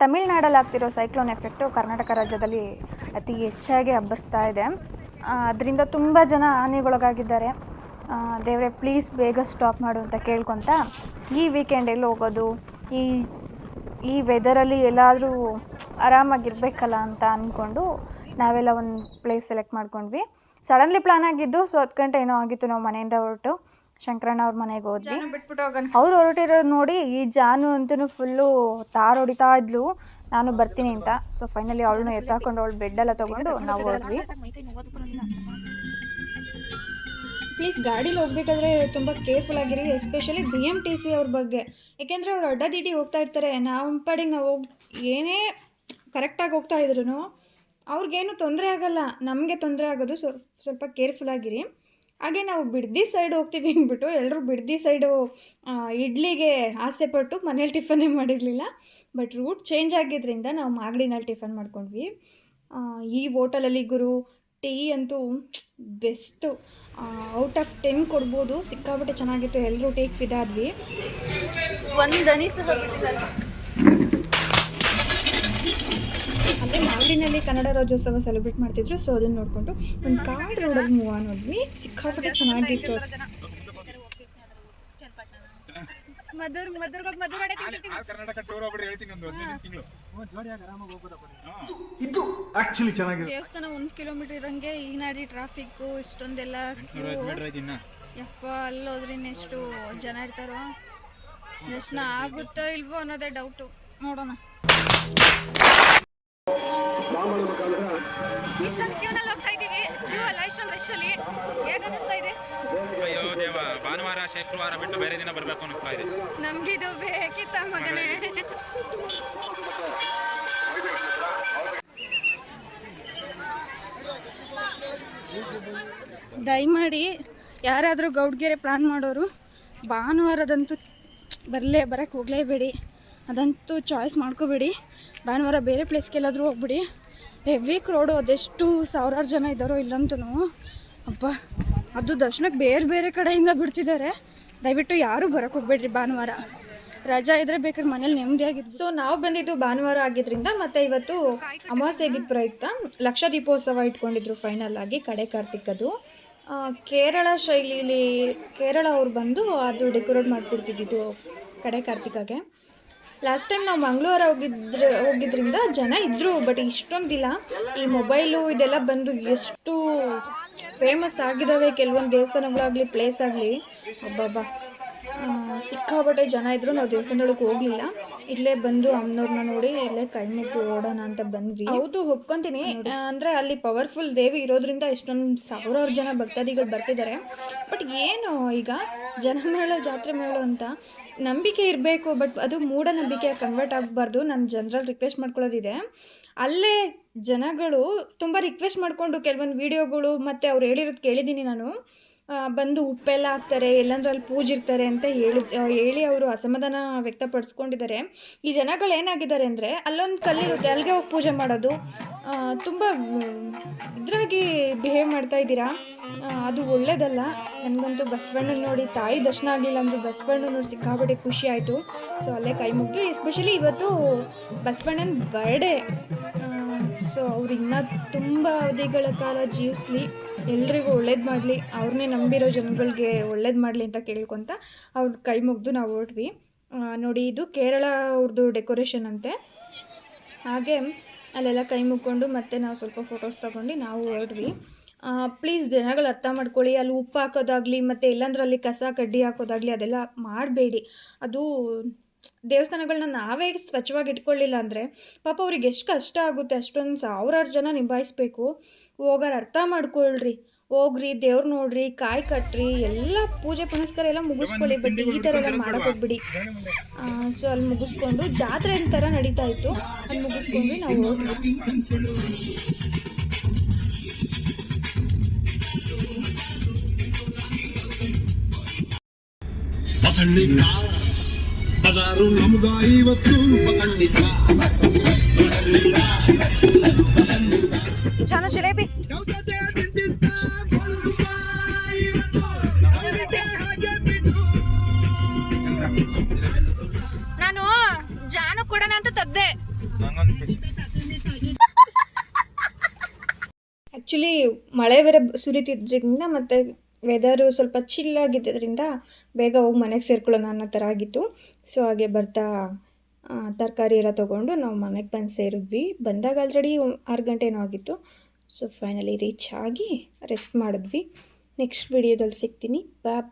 ತಮಿಳ್ನಾಡಲ್ಲಿ ಆಗ್ತಿರೋ cyclone effect Karnataka ರಾಜ್ಯದಲ್ಲಿ ಅತಿ ಹೆಚ್ಚಾಗಿ ಹಬ್ಬಿಸ್ತಾ ಇದೆ. ಅದರಿಂದ ತುಂಬ ಜನ ಹಾನಿಗೊಳಗಾಗಿದ್ದಾರೆ. ದೇವರೇ ಪ್ಲೀಸ್ ಬೇಗ ಸ್ಟಾಪ್ ಮಾಡು ಅಂತ ಕೇಳ್ಕೊತ ಈ ವೀಕೆಂಡ್ ಎಲ್ಲಿ ಹೋಗೋದು, ಈ ವೆದರಲ್ಲಿ ಎಲ್ಲಾದರೂ ಆರಾಮಾಗಿರ್ಬೇಕಲ್ಲ ಅಂತ ಅಂದ್ಕೊಂಡು ನಾವೆಲ್ಲ ಒಂದು ಪ್ಲೇಸ್ ಸೆಲೆಕ್ಟ್ ಮಾಡ್ಕೊಂಡ್ವಿ. ಸಡನ್ಲಿ ಪ್ಲ್ಯಾನ್ ಆಗಿದ್ದು. ಸೊ 10 ಗಂಟೆ ಏನೋ ಆಗಿತ್ತು ನಾವು ಮನೆಯಿಂದ ಹೊರಟು ಶಂಕರಣ್ಣ ಅವ್ರ ಮನೆಗೆ ಹೋದ್ವಿ. ಅವ್ರು ಹೊರಟಿರೋದು ನೋಡಿ ಈ ಜಾನು ಅಂತೂ ಫುಲ್ಲು ತಾರು ಹೊಡಿತಾ ಇದ್ಲು ನಾನು ಬರ್ತೀನಿ ಅಂತ. ಸೊ ಫೈನಲಿ ಅವಳನ್ನ ಎತ್ತಾಕೊಂಡು ಅವಳು ಬೆಡ್ಡೆಲ್ಲ ತೊಗೊಂಡು ನಾವು ಹೋದ್ವಿ. ಪ್ಲೀಸ್ ಗಾಡೀಲಿ ಹೋಗ್ಬೇಕಾದ್ರೆ ತುಂಬ ಕೇರ್ಫುಲ್ ಆಗಿರಿ, ಎಸ್ಪೆಷಲಿ BMTC ಅವ್ರ ಬಗ್ಗೆ. ಏಕೆಂದರೆ ಅವ್ರು ಅಡ್ಡದಿಡ್ಡಿ ಹೋಗ್ತಾ ಇರ್ತಾರೆ. ನಾವು ಪಾಡಿಗೆ ನಾವು ಏನೇ ಕರೆಕ್ಟಾಗಿ ಹೋಗ್ತಾ ಇದ್ರು ಅವ್ರಿಗೇನು ತೊಂದರೆ ಆಗೋಲ್ಲ, ನಮಗೆ ತೊಂದರೆ ಆಗೋದು. ಸ್ವಲ್ಪ ಕೇರ್ಫುಲ್ ಆಗಿರಿ. ಹಾಗೆ ನಾವು ಬಿಡದಿ ಸೈಡ್ ಹೋಗ್ತೀವಿ ಅಂದ್ಬಿಟ್ಟು ಎಲ್ಲರೂ ಬಿಡದಿ ಸೈಡು ಇಡ್ಲಿಗೆ ಆಸೆ ಪಟ್ಟು ಮನೇಲಿ ಟಿಫನ್ನೇ ಮಾಡಿರಲಿಲ್ಲ. ಬಟ್ ರೂಟ್ ಚೇಂಜ್ ಆಗಿದ್ದರಿಂದ ನಾವು ಮಾಗಡಿನಲ್ಲಿ ಟಿಫನ್ ಮಾಡ್ಕೊಂಡ್ವಿ. ಈ ಹೋಟೆಲಲ್ಲಿ ಗುರು ಟೀ ಅಂತೂ ಬೆಸ್ಟು. ಔಟ್ ಆಫ್ 10 ಕೊಡ್ಬೋದು. ಸಿಕ್ಕಾಬಿಟ್ಟೆ ಚೆನ್ನಾಗಿತ್ತು. ಎಲ್ಲರೂ ಟೀಗೆ ಫಿದಾದ್ವಿ. ಒಂದು ದನಿ ಸಹ ಬಿಟ್ಟಿಲ್ಲ. ಅಲ್ಲೇ ಮಾಗಡಿನಲ್ಲಿ ಕನ್ನಡ ರಾಜ್ಯೋತ್ಸವ ಸೆಲೆಬ್ರೇಟ್ ಮಾಡ್ತಿದ್ರು. ಸೊ ಅದನ್ನು ನೋಡಿಕೊಂಡು ಒಂದು ಕಾರ್ಡ್ ರೋಡಲ್ಲಿ ಮೂವ್ ಆನೋದ್ವಿ. ಸಿಕ್ಕಾಬಿಟ್ಟೆ ಚೆನ್ನಾಗಿತ್ತು. ದೇವಸ್ಥಾನ 1 ಕಿಲೋಮೀಟರ್ ಇರಂಗೆ ಈ ನಾಡಿ ಟ್ರಾಫಿಕ್ ಇಷ್ಟೊಂದೆಲ್ಲ ಯಪ್ಪ. ಅಲ್ಲೋದ್ರೆ ಎಷ್ಟು ಜನ ಇರ್ತಾರೋ, ದರ್ಶನ ಆಗುತ್ತೋ ಇಲ್ವೋ ಅನ್ನೋದೇ ಡೌಟು. ನೋಡೋಣ. ಇಷ್ಟೊಂದು ಕ್ಯೂನಲ್ಲಿ ಹೋಗ್ತಾ ಇದ್ದೀವಿ. ಕ್ಯೂ ಅಲ್ಲ, ಇಷ್ಟೊಂದು ರಶಲ್ಲಿ ಹೇಗೆ ಅನ್ನಿಸ್ತಾ ಇದೆ? ಅಯ್ಯೋ ದೇವ, ಭಾನುವಾರ ಶುಕ್ರವಾರ ಬಿಟ್ಟು ಬೇರೆ ದಿನ ಬರಬೇಕು ಅನ್ನಿಸ್ತಾ ಇದೆ. ನಮ್ಗಿದು ಬೇಕಿತ್ತ ಮಗನೇ. ದಯಮಾಡಿ ಯಾರಾದರೂ ಗೌಡ್ಗೆರೆ ಪ್ಲ್ಯಾನ್ ಮಾಡೋರು ಭಾನುವಾರದಂತೂ ಬರಕ್ಕೆ ಹೋಗಲೇಬೇಡಿ. ಅದಂತೂ ಚಾಯ್ಸ್ ಮಾಡ್ಕೋಬೇಡಿ. ಭಾನುವಾರ ಬೇರೆ ಪ್ಲೇಸ್ಗೆಲ್ಲಾದರೂ ಹೋಗ್ಬಿಡಿ. Heavy crowd. ಅದೆಷ್ಟು ಸಾವಿರಾರು ಜನ ಇದ್ದಾರೋ ಇಲ್ಲಂತೂ ಅಪ್ಪ. ಅದು ದರ್ಶನಕ್ಕೆ ಬೇರೆ ಬೇರೆ ಕಡೆಯಿಂದ ಬಿಡ್ತಿದ್ದಾರೆ. ದಯವಿಟ್ಟು ಯಾರೂ ಬರೋಕ್ಕೆ ಹೋಗ್ಬೇಡ್ರಿ. ಭಾನುವಾರ ರಜಾ ಇದ್ರೆ ಬೇಕಾದ್ರೆ ಮನೇಲಿ ನೆಮ್ಮದಿಯಾಗಿದ್ದು. ಸೊ ನಾವು ಬಂದಿದ್ದು ಭಾನುವಾರ ಆಗಿದ್ದರಿಂದ ಮತ್ತು ಇವತ್ತು ಅಮಾವಾಸ್ಯೆಗಿದ್ದ ಪ್ರಯುಕ್ತ ಲಕ್ಷ ದೀಪೋತ್ಸವ ಇಟ್ಕೊಂಡಿದ್ರು ಫೈನಲ್ ಆಗಿ ಕಡೆ ಕಾರ್ತಿಕದು. ಕೇರಳ ಶೈಲಿಲಿ ಕೇರಳ ಅವ್ರು ಬಂದು ಅದು ಡೆಕೋರೇಟ್ ಮಾಡಿಕೊಡ್ತಿದ್ದು ಕಡೆ ಕಾರ್ತಿಕಾಗೆ. ಲಾಸ್ಟ್ ಟೈಮ್ ನಾವು ಮಂಗಳವಾರ ಹೋಗಿದ್ರಿಂದ ಜನ ಇದ್ದರು, ಬಟ್ ಇಷ್ಟೊಂದಿಲ್ಲ. ಈ ಮೊಬೈಲು ಇದೆಲ್ಲ ಬಂದು ಎಷ್ಟು ಫೇಮಸ್ ಆಗಿದ್ದಾವೆ ಕೆಲವೊಂದು ದೇವಸ್ಥಾನಗಳಾಗಲಿ ಪ್ಲೇಸ್ ಆಗಲಿ. ಅಬ್ಬಬ್ಬಾ ಸಿಕ್ಕಾಪಟ್ಟೆ ಜನ ಇದ್ದರು. ನಾವು ದೇವಸ್ಥಾನದೊಳಗೆ ಹೋಗಲಿಲ್ಲ. ಇಲ್ಲೇ ಬಂದು ಅಮ್ಮನವ್ರನ್ನ ನೋಡಿ ಇಲ್ಲೇ ಕೈ ಮುಗ್ದು ಓಡೋಣ ಅಂತ ಬಂದ್ವಿ. ಹೌದು, ಒಪ್ಕೊತೀನಿ. ಅಂದರೆ ಅಲ್ಲಿ ಪವರ್ಫುಲ್ ದೇವಿ ಇರೋದ್ರಿಂದ ಇಷ್ಟೊಂದು ಸಾವಿರಾರು ಜನ ಭಕ್ತಾದಿಗಳು ಬರ್ತಿದ್ದಾರೆ. ಬಟ್ ಏನು ಈಗ ಜನಮೇಳ ಜಾತ್ರೆ ಮೇಳ ಅಂತ ನಂಬಿಕೆ ಇರಬೇಕು, ಬಟ್ ಅದು ಮೂಢನಂಬಿಕೆ ಕನ್ವರ್ಟ್ ಆಗಬಾರ್ದು. ನಾನು ಜನರಲ್ಲಿ ರಿಕ್ವೆಸ್ಟ್ ಮಾಡ್ಕೊಳ್ಳೋದಿದೆ. ಅಲ್ಲೇ ಜನಗಳು ತುಂಬ ರಿಕ್ವೆಸ್ಟ್ ಮಾಡಿಕೊಂಡು ಕೆಲವೊಂದು ವೀಡಿಯೋಗಳು ಮತ್ತು ಅವ್ರು ಹೇಳಿರೋದು ಕೇಳಿದ್ದೀನಿ ನಾನು. ಬಂದು ಉಪ್ಪೆಲ್ಲ ಹಾಕ್ತಾರೆ, ಎಲ್ಲಂದ್ರೆ ಅಲ್ಲಿ ಪೂಜೆ ಇರ್ತಾರೆ ಅಂತ ಹೇಳಿ ಅವರು ಅಸಮಾಧಾನ ವ್ಯಕ್ತಪಡಿಸ್ಕೊಂಡಿದ್ದಾರೆ. ಈ ಜನಗಳು ಏನಾಗಿದ್ದಾರೆ ಅಂದರೆ ಅಲ್ಲೊಂದು ಕಲ್ಲಿರುತ್ತೆ, ಅಲ್ಲಿಗೆ ಹೋಗಿ ಪೂಜೆ ಮಾಡೋದು. ತುಂಬ ಇದ್ರಾಗಿ ಬಿಹೇವ್ ಮಾಡ್ತಾ ಇದ್ದೀರಾ. ಅದು ಒಳ್ಳೇದಲ್ಲ. ನನಗಂತೂ ಬಸವಣ್ಣನ ನೋಡಿ ತಾಯಿ ದರ್ಶನ ಆಗಲಿಲ್ಲ ಅಂದರೂ ಬಸವಣ್ಣ ನೋಡಿ ಸಿಕ್ಕಾಬಿಟ್ಟೆ ಖುಷಿ ಆಯಿತು. ಸೊ ಅಲ್ಲೇ ಕೈ ಮುಗಿದು. ಎಸ್ಪೆಷಲಿ ಇವತ್ತು ಬಸವಣ್ಣನ ಬರ್ಡೇ. ಸೊ ಅವ್ರು ಇನ್ನೂ ತುಂಬ ಅವಧಿಗಳ ಕಾಲ ಜೀವಿಸ್ಲಿ, ಎಲ್ರಿಗೂ ಒಳ್ಳೇದು ಮಾಡಲಿ, ಅವ್ರನ್ನೇ ನಂಬಿರೋ ಜನಗಳಿಗೆ ಒಳ್ಳೇದು ಮಾಡಲಿ ಅಂತ ಕೇಳ್ಕೊತ ಅವ್ರ ಕೈ ಮುಗಿದು ನಾವು ಹೊರಟ್ವಿ. ನೋಡಿ, ಇದು ಕೇರಳ ಅವ್ರದ್ದು ಡೆಕೋರೇಷನ್ ಅಂತೆ. ಹಾಗೆ ಅಲ್ಲೆಲ್ಲ ಕೈ ಮುಗ್ಕೊಂಡು ಮತ್ತೆ ನಾವು ಸ್ವಲ್ಪ ಫೋಟೋಸ್ ತೊಗೊಂಡು ನಾವು ಹೊರಟ್ವಿ. ಪ್ಲೀಸ್ ಜನಗಳು ಅರ್ಥ ಮಾಡ್ಕೊಳ್ಳಿ. ಅಲ್ಲಿ ಉಪ್ಪು ಹಾಕೋದಾಗಲಿ ಮತ್ತು ಇಲ್ಲಾಂದ್ರೆ ಅಲ್ಲಿ ಕಸ ಕಡ್ಡಿ ಹಾಕೋದಾಗಲಿ ಅದೆಲ್ಲ ಮಾಡಬೇಡಿ. ಅದು ದೇವಸ್ಥಾನಗಳನ್ನ ನಾವೇ ಸ್ವಚ್ಛವಾಗಿ ಇಟ್ಕೊಳ್ಳಿಲ್ಲ ಅಂದರೆ ಪಾಪ ಅವ್ರಿಗೆ ಎಷ್ಟು ಕಷ್ಟ ಆಗುತ್ತೆ. ಅಷ್ಟೊಂದು ಸಾವಿರಾರು ಜನ ನಿಭಾಯಿಸ್ಬೇಕು. ಹೋಗಾರ ಅರ್ಥ ಮಾಡ್ಕೊಳ್ರಿ, ಹೋಗ್ರಿ, ದೇವ್ರು ನೋಡ್ರಿ, ಕಾಯಿ ಕಟ್ರಿ, ಎಲ್ಲ ಪೂಜೆ ಪುನಸ್ಕಾರ ಎಲ್ಲ ಮುಗಿಸ್ಕೊಳ್ಳಿ. ಬಟ್ ಈ ಥರ ಎಲ್ಲ ಮಾಡೋಕೆ ಹೋಗ್ಬಿಡಿ. ಸೊ ಅಲ್ಲಿ ಮುಗಿಸ್ಕೊಂಡು ಜಾತ್ರೆ ಥರ ನಡೀತಾ ಇತ್ತು. ಅಲ್ಲಿ ಮುಗಿಸ್ಕೊಂಡು ನಾವು ಹೋದ್ವಿ. ಬಜಾರು ನಮ್ದ ಇವತ್ತು ಚಾನು ಜಿಲೇಬಿ ನಾನು ಜಾನು ಕೊಡೋಣ ಅಂತ ತೆಗ್ದೆ. ಇನ್ನೊಂದು ಪೀಸ್. ಆ್ಯಕ್ಚುಲಿ ಮಳೆ ಬೇರೆ ಸುರಿತಿದ್ರಿಂದ ಮತ್ತು ವೆದರು ಸ್ವಲ್ಪ ಚಿಲ್ಲಾಗಿದ್ದರಿಂದ ಬೇಗ ಹೋಗಿ ಮನೆಗೆ ಸೇರ್ಕೊಳ್ಳೋಣ ಅನ್ನೋ ಥರ ಆಗಿತ್ತು. ಸೊ ಹಾಗೆ ಬರ್ತಾ ತರಕಾರಿ ಎಲ್ಲ ತೊಗೊಂಡು ನಾವು ಮನೆಗೆ ಬಂದು ಸೇರಿದ್ವಿ. ಬಂದಾಗ ಆಲ್ರೆಡಿ 6 ಗಂಟೆನೂ ಆಗಿತ್ತು. ಸೊ ಫೈನಲಿ ರೀಚ್ ಆಗಿ ರೆಸ್ಟ್ ಮಾಡಿದ್ವಿ. ನೆಕ್ಸ್ಟ್ ವಿಡಿಯೋದಲ್ಲಿ ಸಿಗ್ತೀನಿ. ಬಾಯ್.